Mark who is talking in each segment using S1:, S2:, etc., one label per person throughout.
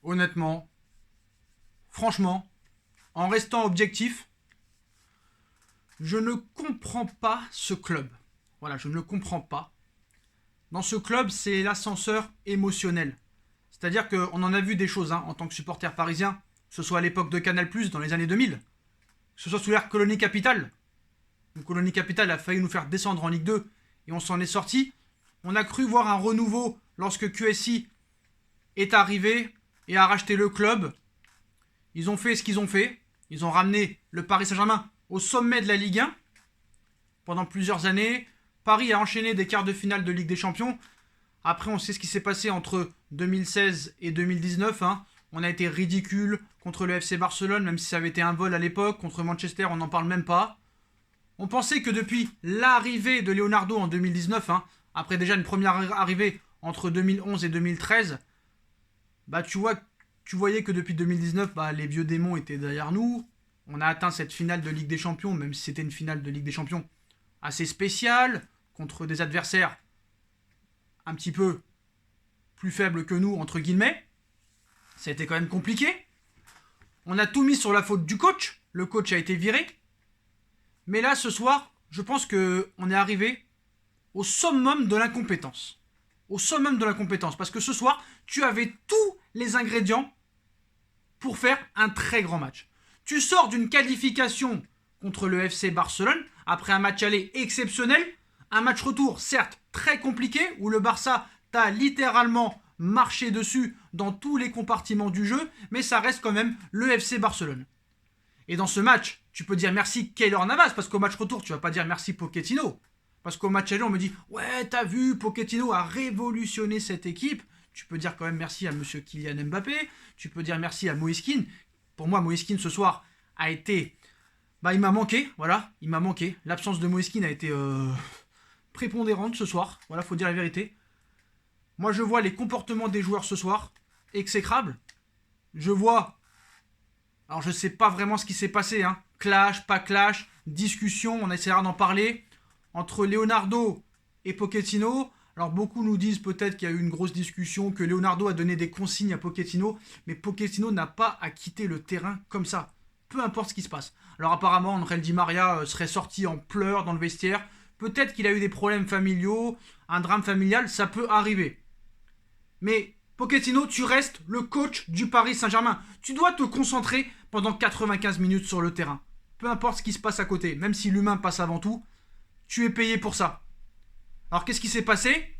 S1: honnêtement, franchement, en restant objectif, je ne comprends pas ce club. Voilà, je ne le comprends pas. Dans ce club, c'est l'ascenseur émotionnel. C'est-à-dire qu'on en a vu des choses en tant que supporter parisien, que ce soit à l'époque de Canal+, dans les années 2000, que ce soit sous l'ère Colonie Capital. Colonie Capital a failli nous faire descendre en Ligue 2 et on s'en est sorti. On a cru voir un renouveau lorsque QSI est arrivé et a racheté le club. Ils ont fait ce qu'ils ont fait. Ils ont ramené le Paris Saint-Germain au sommet de la Ligue 1 pendant plusieurs années. Paris a enchaîné des quarts de finale de Ligue des Champions. Après, on sait ce qui s'est passé entre 2016 et 2019. On a été ridicule contre le FC Barcelone, même si ça avait été un vol à l'époque. Contre Manchester, on n'en parle même pas. On pensait que depuis l'arrivée de Leonardo en 2019, après déjà une première arrivée entre 2011 et 2013, tu voyais que depuis 2019, les vieux démons étaient derrière nous. On a atteint cette finale de Ligue des Champions, même si c'était une finale de Ligue des Champions assez spéciale, contre des adversaires un petit peu plus faibles que nous, entre guillemets. Ça a été quand même compliqué. On a tout mis sur la faute du coach. Le coach a été viré. Mais là, ce soir, je pense qu'on est arrivé au summum de l'incompétence. Au summum de l'incompétence. Parce que ce soir, tu avais tous les ingrédients pour faire un très grand match. Tu sors d'une qualification contre le FC Barcelone, après un match aller exceptionnel, un match retour, certes, très compliqué, où le Barça t'a littéralement marché dessus dans tous les compartiments du jeu, mais ça reste quand même le FC Barcelone. Et dans ce match, tu peux dire merci Keylor Navas, parce qu'au match retour, tu vas pas dire merci Pochettino. Parce qu'au match aller, on me dit « Ouais, t'as vu, Pochettino a révolutionné cette équipe. » Tu peux dire quand même merci à monsieur Kylian Mbappé. Tu peux dire merci à Moïse Kean. Pour moi, Moïse Kean, ce soir, a été... il m'a manqué, voilà, il m'a manqué. L'absence de Moïse Kean a été prépondérante ce soir. Voilà, faut dire la vérité. Moi, je vois les comportements des joueurs ce soir, exécrables. Je vois... Alors, je sais pas vraiment ce qui s'est passé, Clash, pas clash, discussion, on essaiera d'en parler. Entre Leonardo et Pochettino. Alors, beaucoup nous disent peut-être qu'il y a eu une grosse discussion, que Leonardo a donné des consignes à Pochettino, mais Pochettino n'a pas à quitter le terrain comme ça. Peu importe ce qui se passe. Alors, apparemment, André Di Maria serait sorti en pleurs dans le vestiaire. Peut-être qu'il a eu des problèmes familiaux, un drame familial, ça peut arriver. Mais Pochettino, tu restes le coach du Paris Saint-Germain. Tu dois te concentrer pendant 95 minutes sur le terrain. Peu importe ce qui se passe à côté, même si l'humain passe avant tout, tu es payé pour ça. Alors qu'est-ce qui s'est passé?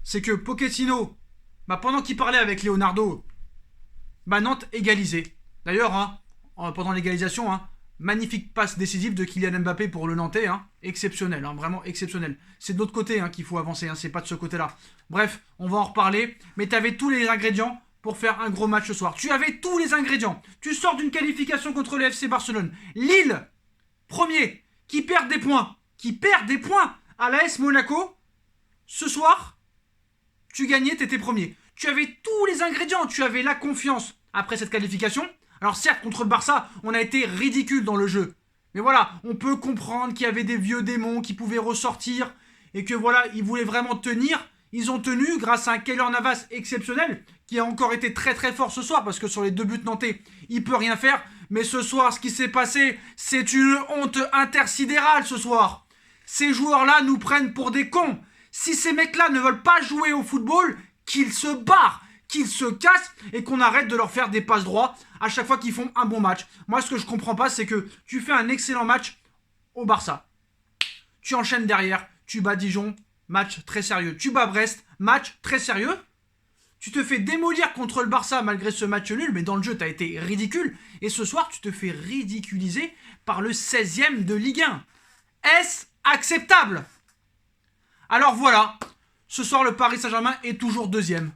S1: C'est que Pochettino, pendant qu'il parlait avec Leonardo, Nantes égalisait. D'ailleurs, pendant l'égalisation, magnifique passe décisive de Kylian Mbappé pour le Nantais, exceptionnel, vraiment exceptionnel. C'est de l'autre côté qu'il faut avancer, c'est pas de ce côté-là. Bref, on va en reparler, mais tu avais tous les ingrédients pour faire un gros match ce soir. Tu avais tous les ingrédients. Tu sors d'une qualification contre le FC Barcelone. Lille, premier, qui perd des points à l'AS Monaco. Ce soir, tu gagnais, t'étais premier. Tu avais tous les ingrédients, tu avais la confiance après cette qualification. Alors certes, contre le Barça, on a été ridicule dans le jeu. Mais voilà, on peut comprendre qu'il y avait des vieux démons qui pouvaient ressortir et que voilà, ils voulaient vraiment tenir. Ils ont tenu grâce à un Keylor Navas exceptionnel qui a encore été très très fort ce soir parce que sur les 2 buts nantais, il peut rien faire. Mais ce soir, ce qui s'est passé, c'est une honte intersidérale ce soir. Ces joueurs-là nous prennent pour des cons. Si ces mecs-là ne veulent pas jouer au football, qu'ils se barrent, qu'ils se cassent et qu'on arrête de leur faire des passes droits à chaque fois qu'ils font un bon match. Moi, ce que je comprends pas, c'est que tu fais un excellent match au Barça. Tu enchaînes derrière, tu bats Dijon, match très sérieux. Tu bats Brest, match très sérieux. Tu te fais démolir contre le Barça malgré ce match nul, mais dans le jeu, tu as été ridicule. Et ce soir, tu te fais ridiculiser par le 16e de Ligue 1. Est-ce acceptable? Alors voilà, ce soir, le Paris Saint-Germain est toujours deuxième.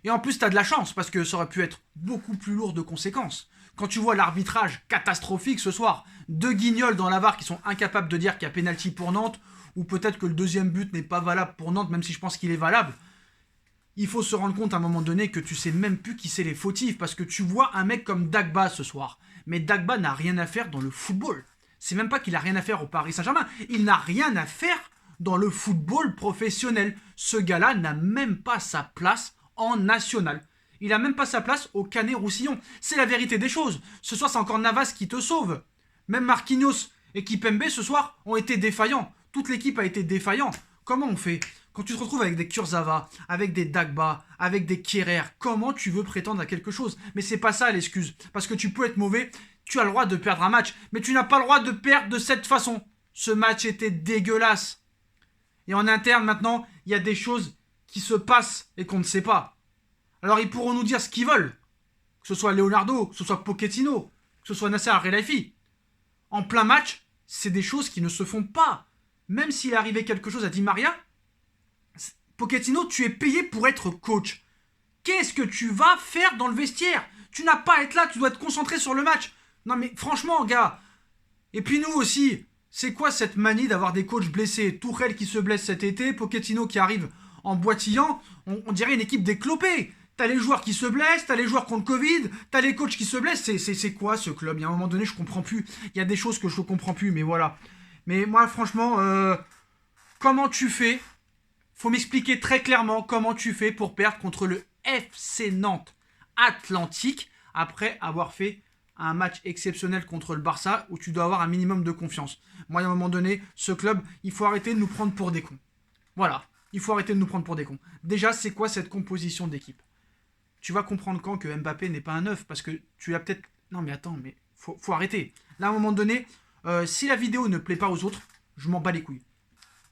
S1: Et en plus, tu as de la chance, parce que ça aurait pu être beaucoup plus lourd de conséquences. Quand tu vois l'arbitrage catastrophique ce soir, 2 guignols dans la VAR qui sont incapables de dire qu'il y a pénalty pour Nantes, ou peut-être que le deuxième but n'est pas valable pour Nantes, même si je pense qu'il est valable, il faut se rendre compte à un moment donné que tu sais même plus qui c'est les fautifs, parce que tu vois un mec comme Dagba ce soir. Mais Dagba n'a rien à faire dans le football. C'est même pas qu'il a rien à faire au Paris Saint-Germain, il n'a rien à faire dans le football professionnel. Ce gars-là n'a même pas sa place en national. Il a même pas sa place au Canet-Roussillon. C'est la vérité des choses. Ce soir, c'est encore Navas qui te sauve. Même Marquinhos et Kimpembe, ce soir, ont été défaillants. Toute l'équipe a été défaillante. Comment on fait? Quand tu te retrouves avec des Kurzawa, avec des Dagba, avec des Kehrer, comment tu veux prétendre à quelque chose? Mais c'est pas ça l'excuse. Parce que tu peux être mauvais, tu as le droit de perdre un match. Mais tu n'as pas le droit de perdre de cette façon. Ce match était dégueulasse. Et en interne, maintenant, il y a des choses qui se passent et qu'on ne sait pas. Alors ils pourront nous dire ce qu'ils veulent. Que ce soit Leonardo, que ce soit Pochettino, que ce soit Nasser Al-Khelaifi. En plein match, c'est des choses qui ne se font pas. Même s'il arrivait quelque chose à Di Maria, Pochettino, tu es payé pour être coach. Qu'est-ce que tu vas faire dans le vestiaire? Tu n'as pas à être là, tu dois être concentré sur le match. Non mais franchement, gars. Et puis nous aussi, c'est quoi cette manie d'avoir des coachs blessés? Tuchel qui se blesse cet été, Pochettino qui arrive en boitillant, on dirait une équipe déclopée. T'as les joueurs qui se blessent, t'as les joueurs qui ont le Covid, t'as les coachs qui se blessent. C'est quoi ce club? Il y a un moment donné, je comprends plus. Il y a des choses que je ne comprends plus, mais voilà. Mais moi, franchement, comment tu fais? Faut m'expliquer très clairement comment tu fais pour perdre contre le FC Nantes Atlantique après avoir fait un match exceptionnel contre le Barça où tu dois avoir un minimum de confiance. Moi, à un moment donné, ce club, il faut arrêter de nous prendre pour des cons. Voilà, il faut arrêter de nous prendre pour des cons. Déjà, c'est quoi cette composition d'équipe? Tu vas comprendre quand que Mbappé n'est pas un neuf parce que tu as peut-être... Non mais attends, mais faut arrêter. Là, à un moment donné, si la vidéo ne plaît pas aux autres, je m'en bats les couilles.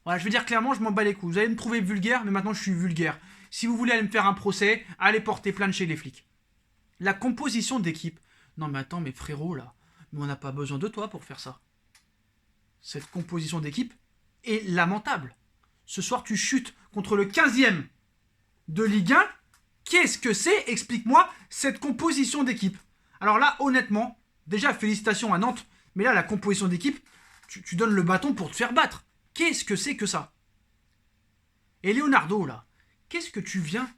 S1: Voilà, je vais dire clairement, je m'en bats les couilles. Vous allez me trouver vulgaire, mais maintenant je suis vulgaire. Si vous voulez aller me faire un procès, allez porter plainte chez les flics. La composition d'équipe. Non mais attends, mais frérot, là, nous on n'a pas besoin de toi pour faire ça. Cette composition d'équipe est lamentable. Ce soir, tu chutes contre le 15e de Ligue 1. Qu'est-ce que c'est? Explique-moi cette composition d'équipe. Alors là, honnêtement, déjà félicitations à Nantes, mais là, la composition d'équipe, tu donnes le bâton pour te faire battre. Qu'est-ce que c'est que ça? Et Leonardo, là, qu'est-ce que tu viens?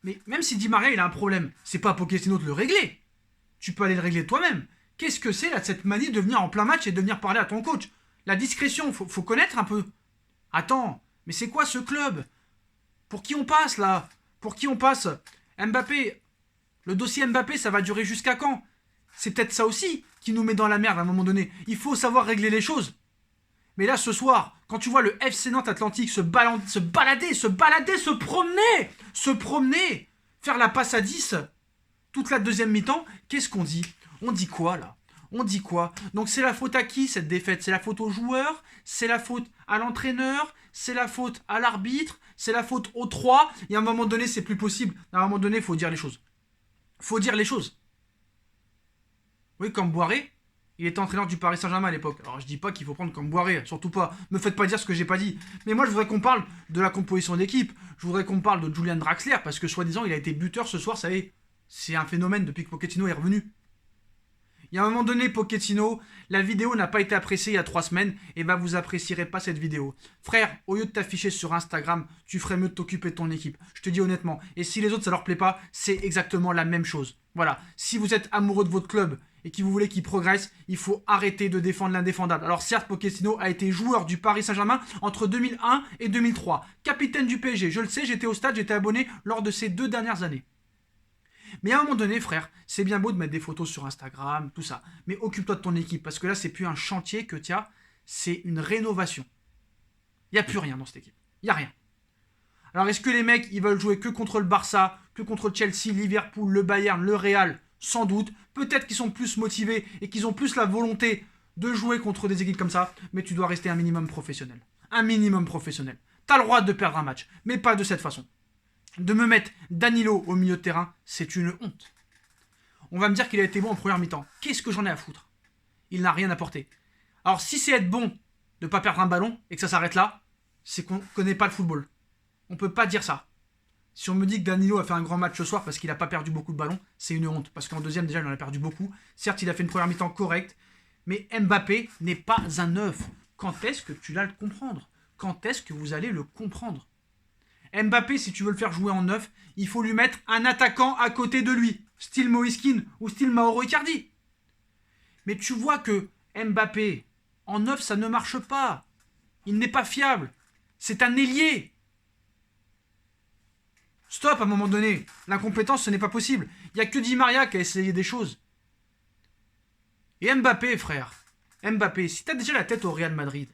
S1: Mais même si Di Maria, il a un problème, c'est pas à Pochettino de le régler. Tu peux aller le régler toi-même. Qu'est-ce que c'est, là, cette manie de venir en plein match et de venir parler à ton coach? La discrétion, faut connaître un peu. Attends, mais c'est quoi ce club? Pour qui on passe, là? Pour qui on passe? Mbappé, le dossier Mbappé, ça va durer jusqu'à quand? C'est peut-être ça aussi qui nous met dans la merde à un moment donné. Il faut savoir régler les choses. Mais là, ce soir, quand tu vois le FC Nantes Atlantique se balader, se promener, faire la passe à 10, toute la deuxième mi-temps, qu'est-ce qu'on dit? On dit quoi, là? On dit quoi? Donc c'est la faute à qui, cette défaite? C'est la faute aux joueurs? C'est la faute à l'entraîneur? C'est la faute à l'arbitre? C'est la faute aux trois? Et à un moment donné, c'est plus possible. À un moment donné, il faut dire les choses. Faut dire les choses. Oui, comme Boiré, il était entraîneur du Paris Saint-Germain à l'époque. Alors je dis pas qu'il faut prendre comme Boiré, surtout pas. Me faites pas dire ce que j'ai pas dit. Mais moi je voudrais qu'on parle de la composition d'équipe. Je voudrais qu'on parle de Julian Draxler parce que soi-disant il a été buteur ce soir, ça y est. C'est un phénomène depuis que Pochettino est revenu. Il y a un moment donné, Pochettino, la vidéo n'a pas été appréciée il y a 3 semaines, et ben vous apprécierez pas cette vidéo. Frère, au lieu de t'afficher sur Instagram, tu ferais mieux de t'occuper de ton équipe. Je te dis honnêtement. Et si les autres ça leur plaît pas, c'est exactement la même chose. Voilà. Si vous êtes amoureux de votre club et que vous voulez qu'il progresse, il faut arrêter de défendre l'indéfendable. Alors certes, Pochettino a été joueur du Paris Saint-Germain entre 2001 et 2003. Capitaine du PSG, je le sais, j'étais au stade, j'étais abonné lors de ces 2 dernières années. Mais à un moment donné, frère, c'est bien beau de mettre des photos sur Instagram, tout ça. Mais occupe-toi de ton équipe, parce que là, c'est plus un chantier que tu as, c'est une rénovation. Il n'y a plus rien dans cette équipe. Il n'y a rien. Alors, est-ce que les mecs, ils veulent jouer que contre le Barça, que contre Chelsea, Liverpool, le Bayern, le Real? Sans doute. Peut-être qu'ils sont plus motivés et qu'ils ont plus la volonté de jouer contre des équipes comme ça, mais tu dois rester un minimum professionnel. Un minimum professionnel. T'as le droit de perdre un match, mais pas de cette façon. De me mettre Danilo au milieu de terrain, c'est une honte. On va me dire qu'il a été bon en première mi-temps. Qu'est-ce que j'en ai à foutre? Il n'a rien apporté. Alors si c'est être bon de ne pas perdre un ballon et que ça s'arrête là, c'est qu'on ne connaît pas le football. On ne peut pas dire ça. Si on me dit que Danilo a fait un grand match ce soir parce qu'il n'a pas perdu beaucoup de ballons, c'est une honte. Parce qu'en deuxième, déjà, il en a perdu beaucoup. Certes, il a fait une première mi-temps correcte, mais Mbappé n'est pas un neuf. Quand est-ce que tu vas le comprendre? Quand est-ce que vous allez le comprendre? Mbappé, si tu veux le faire jouer en neuf, il faut lui mettre un attaquant à côté de lui, style Moïse Kean ou style Mauro Icardi. Mais tu vois que Mbappé, en neuf, ça ne marche pas. Il n'est pas fiable. C'est un ailier. Stop, à un moment donné. L'incompétence, ce n'est pas possible. Il n'y a que Di Maria qui a essayé des choses. Et Mbappé, frère. Mbappé, si t'as déjà la tête au Real Madrid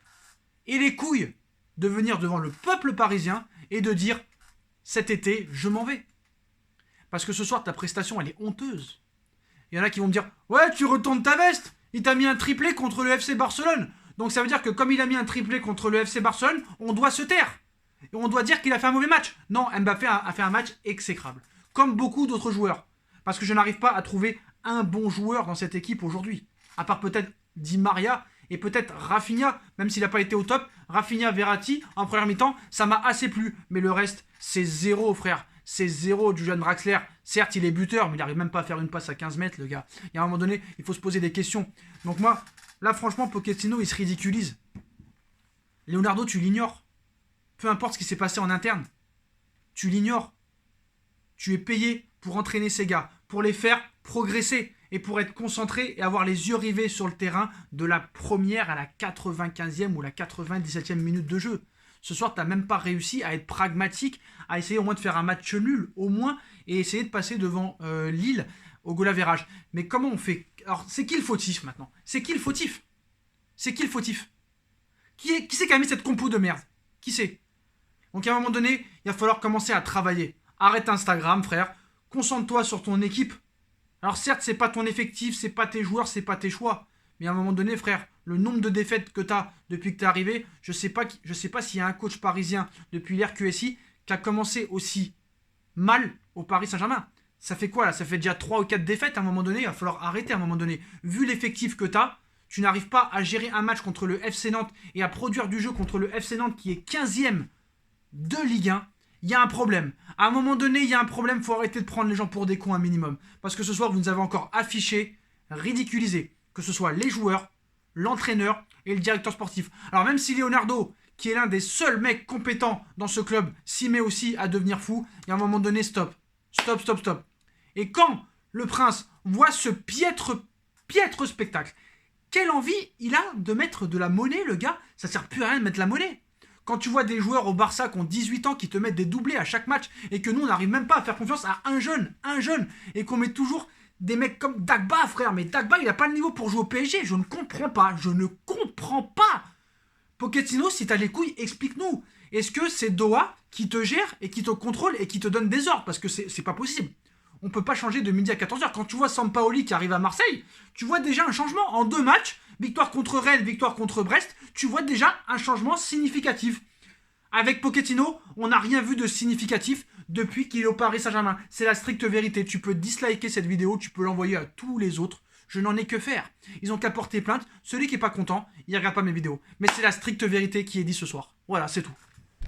S1: et les couilles de venir devant le peuple parisien et de dire cet été, je m'en vais. Parce que ce soir, ta prestation, elle est honteuse. Il y en a qui vont me dire ouais, tu retournes ta veste. Il t'a mis un triplé contre le FC Barcelone. Donc ça veut dire que comme il a mis un triplé contre le FC Barcelone, on doit se taire. Et on doit dire qu'il a fait un mauvais match. Non, Mbappé a fait un match exécrable. Comme beaucoup d'autres joueurs. Parce que je n'arrive pas à trouver un bon joueur dans cette équipe aujourd'hui. À part peut-être Di Maria et peut-être Rafinha, même s'il n'a pas été au top. Rafinha, Verratti, en première mi-temps, ça m'a assez plu. Mais le reste, c'est zéro, frère. C'est zéro du jeune Draxler. Certes, il est buteur, mais il n'arrive même pas à faire une passe à 15 mètres, le gars. Il y a un moment donné, il faut se poser des questions. Donc moi, là, franchement, Pochettino, il se ridiculise. Leonardo, tu l'ignores. Peu importe ce qui s'est passé en interne. Tu l'ignores. Tu es payé pour entraîner ces gars, pour les faire progresser et pour être concentré et avoir les yeux rivés sur le terrain de la première à la 95e ou la 97e minute de jeu. Ce soir, tu n'as même pas réussi à être pragmatique, à essayer au moins de faire un match nul, au moins, et essayer de passer devant Lille au goal average. Mais comment on fait? Alors, c'est qui le fautif maintenant? C'est qui le fautif? C'est qui le fautif? Qui c'est qui a mis cette compo de merde? Qui c'est? Donc à un moment donné, il va falloir commencer à travailler. Arrête Instagram, frère. Concentre-toi sur ton équipe. Alors certes, c'est pas ton effectif, c'est pas tes joueurs, c'est pas tes choix. Mais à un moment donné, frère, le nombre de défaites que tu as depuis que tu es arrivé, je sais pas s'il y a un coach parisien depuis l'ère QSI qui a commencé aussi mal au Paris Saint-Germain. Ça fait quoi là? Ça fait déjà 3 ou 4 défaites à un moment donné. Il va falloir arrêter à un moment donné. Vu l'effectif que tu as, tu n'arrives pas à gérer un match contre le FC Nantes et à produire du jeu contre le FC Nantes qui est 15e de Ligue 1. Il y a un problème. À un moment donné, il y a un problème. Il faut arrêter de prendre les gens pour des cons un minimum. Parce que ce soir, vous nous avez encore affiché, ridiculisé. Que ce soit les joueurs, l'entraîneur et le directeur sportif. Alors même si Leonardo, qui est l'un des seuls mecs compétents dans ce club, s'y met aussi à devenir fou, il y a un moment donné, stop. Stop, stop, stop. Et quand le prince voit ce piètre spectacle, quelle envie il a de mettre de la monnaie, le gars? Ça sert plus à rien de mettre de la monnaie. Quand tu vois des joueurs au Barça qui ont 18 ans qui te mettent des doublés à chaque match et que nous on n'arrive même pas à faire confiance à un jeune, et qu'on met toujours des mecs comme Dagba, frère. Mais Dagba, il n'a pas le niveau pour jouer au PSG. Je ne comprends pas. Pochettino, si t'as les couilles, explique-nous. Est-ce que c'est Doha qui te gère et qui te contrôle et qui te donne des ordres? Parce que c'est pas possible. On peut pas changer de midi à 14h. Quand tu vois Sampaoli qui arrive à Marseille, tu vois déjà un changement. En 2 matchs, victoire contre Rennes, victoire contre Brest, tu vois déjà un changement significatif. Avec Pochettino, on n'a rien vu de significatif depuis qu'il est au Paris Saint-Germain. C'est la stricte vérité. Tu peux disliker cette vidéo, tu peux l'envoyer à tous les autres. Je n'en ai que faire. Ils ont qu'à porter plainte. Celui qui n'est pas content, il ne regarde pas mes vidéos. Mais c'est la stricte vérité qui est dit ce soir. Voilà, c'est tout.